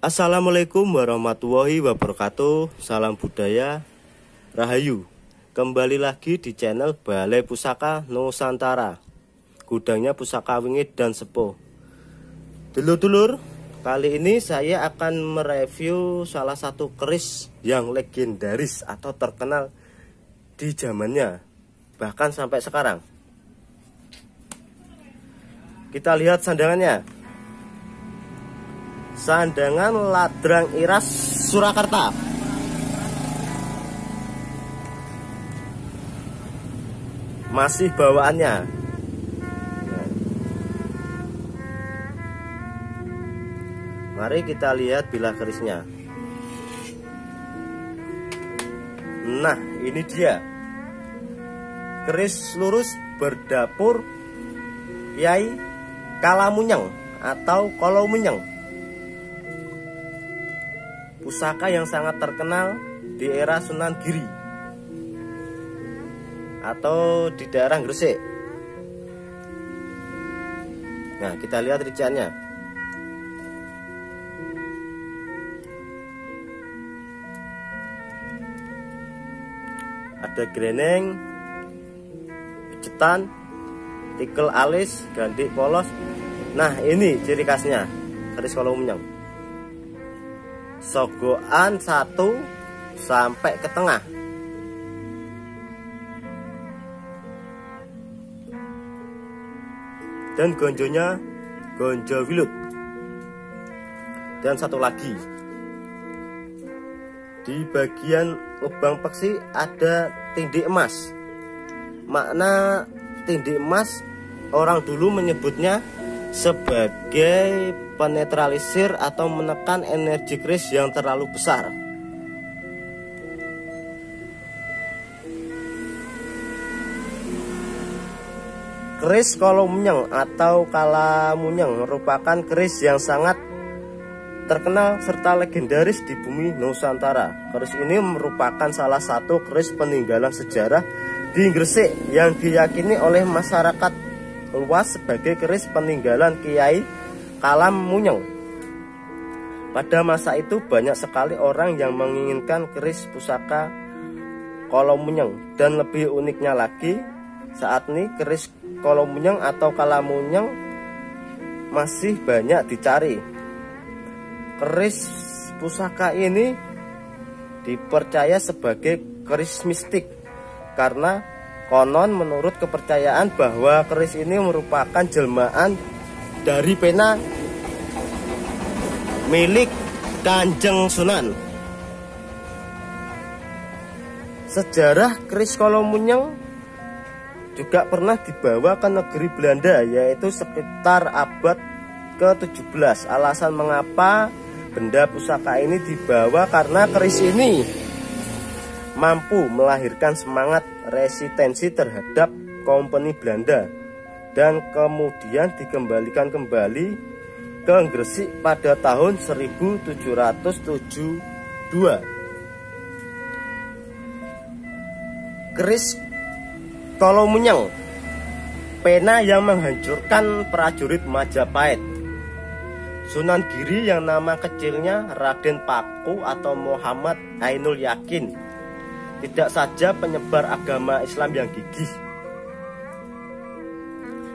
Assalamualaikum warahmatullahi wabarakatuh. Salam budaya, Rahayu. Kembali lagi di channel Balai Pusaka Nusantara, gudangnya pusaka wingit dan sepuh. Dulur-dulur, kali ini saya akan mereview salah satu keris yang legendaris atau terkenal di zamannya, bahkan sampai sekarang. Kita lihat sandangannya. Sandangan Ladrang Iras Surakarta. Masih bawaannya. Mari kita lihat bilah kerisnya. Nah, ini dia. Keris lurus berdapur Kyai Kalamunyeng atau Kolomunyeng. Pusaka yang sangat terkenal di era Sunan Giri atau di daerah Gresik. Nah, kita lihat rinciannya. Ada greneng, pijetan, tikel alis, gandik polos. Nah, ini ciri khasnya keris Kolomunyeng. Sogokan 1 sampai ke tengah. Dan gonjonya gonjo wilut. Dan satu lagi, di bagian lubang peksi ada tindik emas. Makna tindik emas, orang dulu menyebutnya sebagai penetralisir atau menekan energi keris yang terlalu besar. Keris Kolomunyeng atau Kalamunyeng merupakan keris yang sangat terkenal serta legendaris di bumi Nusantara. Keris ini merupakan salah satu keris peninggalan sejarah di Gresik yang diyakini oleh masyarakat luas sebagai keris peninggalan Kyai Kalamunyeng. Pada masa itu banyak sekali orang yang menginginkan keris pusaka Kolomunyeng. Dan lebih uniknya lagi, saat ini keris Kolomunyeng atau Kalamunyeng masih banyak dicari. Keris pusaka ini dipercaya sebagai keris mistik karena konon menurut kepercayaan bahwa keris ini merupakan jelmaan dari pena milik Kanjeng Sunan. Sejarah keris Kolomunyeng juga pernah dibawa ke negeri Belanda, yaitu sekitar abad ke-17. Alasan mengapa benda pusaka ini dibawa karena keris ini mampu melahirkan semangat resistensi terhadap kompeni Belanda dan kemudian dikembalikan kembali ke Gresik pada tahun 1772. Keris Kolomunyeng, pena yang menghancurkan prajurit Majapahit. Sunan Giri yang nama kecilnya Raden Paku atau Muhammad Ainul Yakin tidak saja penyebar agama Islam yang gigih,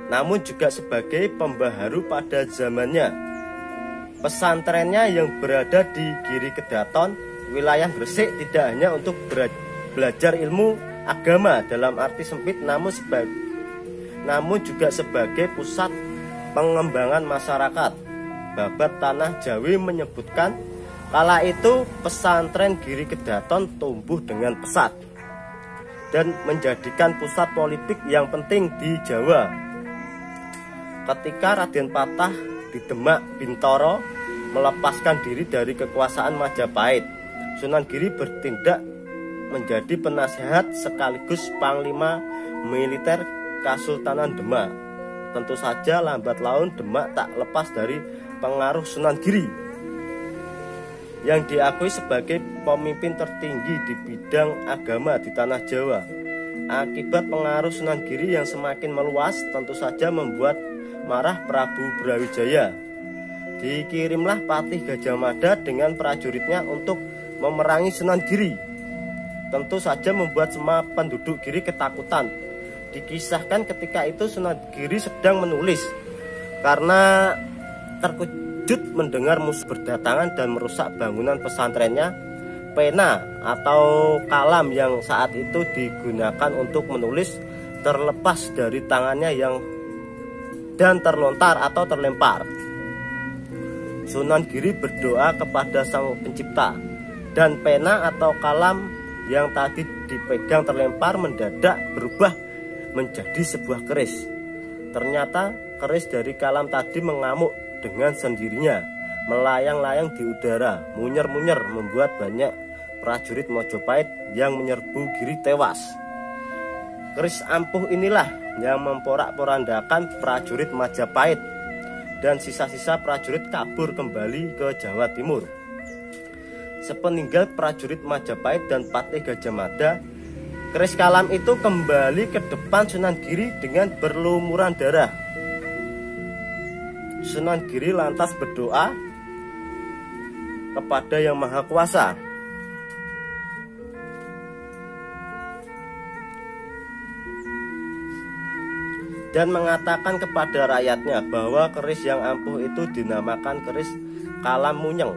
namun juga sebagai pembaharu pada zamannya. Pesantrennya yang berada di Giri Kedaton, wilayah Gresik, tidak hanya untuk belajar ilmu agama dalam arti sempit, namun juga sebagai pusat pengembangan masyarakat. Babat Tanah Jawi menyebutkan kala itu pesantren Giri Kedaton tumbuh dengan pesat dan menjadikan pusat politik yang penting di Jawa. Ketika Raden Patah di Demak Bintoro melepaskan diri dari kekuasaan Majapahit, Sunan Giri bertindak menjadi penasehat sekaligus panglima militer Kasultanan Demak. Tentu saja lambat laun Demak tak lepas dari pengaruh Sunan Giri yang diakui sebagai pemimpin tertinggi di bidang agama di tanah Jawa. Akibat pengaruh Sunan Giri yang semakin meluas, tentu saja membuat marah Prabu Brawijaya. Dikirimlah Patih Gajah Mada dengan prajuritnya untuk memerangi Sunan Giri. Tentu saja membuat semua penduduk Giri ketakutan. Dikisahkan ketika itu Sunan Giri sedang menulis karena terkejut mendengar musuh berdatangan dan merusak bangunan pesantrennya. Pena atau kalam yang saat itu digunakan untuk menulis terlepas dari tangannya dan terlontar atau terlempar. Sunan Giri berdoa kepada Sang Pencipta, dan pena atau kalam yang tadi dipegang terlempar mendadak berubah menjadi sebuah keris. Ternyata keris dari kalam tadi mengamuk dengan sendirinya, melayang-layang di udara, munyer-munyer, membuat banyak prajurit Mojopahit yang menyerbu Giri tewas. Keris ampuh inilah yang memporak-porandakan prajurit Majapahit, dan sisa-sisa prajurit kabur kembali ke Jawa Timur. Sepeninggal prajurit Majapahit dan Patih Gajah Mada, keris kalam itu kembali ke depan Sunan Giri dengan berlumuran darah. Sunan Giri lantas berdoa kepada Yang Maha Kuasa. Dan mengatakan kepada rakyatnya bahwa keris yang ampuh itu dinamakan keris Kalam Munyeng.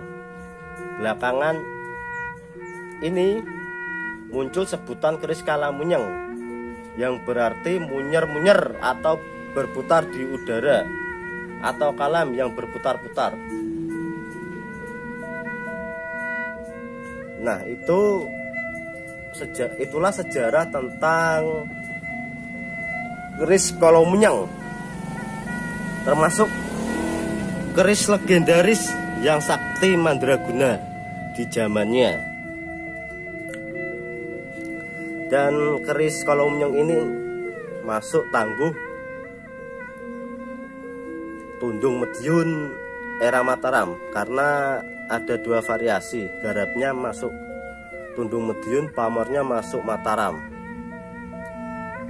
Belakangan ini muncul sebutan keris Kalam Munyeng, yang berarti munyer-munyer atau berputar di udara, atau kalam yang berputar-putar. Nah, itulah sejarah tentang keris Kolomunyang, termasuk keris legendaris yang sakti mandraguna di zamannya. Dan keris Kolomunyang ini masuk tangguh Tundung Mediun era Mataram, karena ada dua variasi, garapnya masuk Tundung Mediun, pamornya masuk Mataram.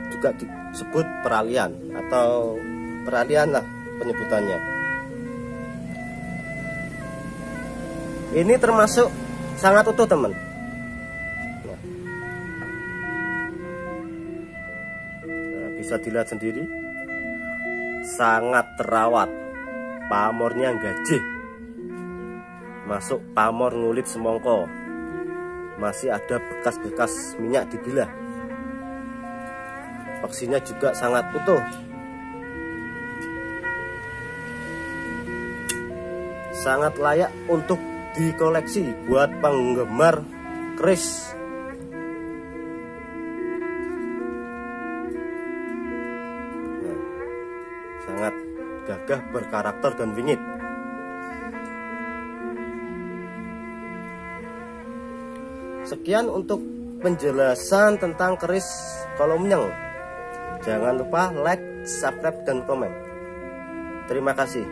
Juga disebut peralihan atau peralihan lah penyebutannya. Ini termasuk sangat utuh, teman. Nah, bisa dilihat sendiri, sangat terawat. Pamornya gajih, masuk pamor ngulit semongko, masih ada bekas-bekas minyak dibilah. Paksinya juga sangat utuh. Sangat layak untuk dikoleksi buat penggemar keris. Nah, sangat gagah, berkarakter dan wingit. Sekian untuk penjelasan tentang keris Kolomunyang. Jangan lupa like, subscribe, dan komen. Terima kasih.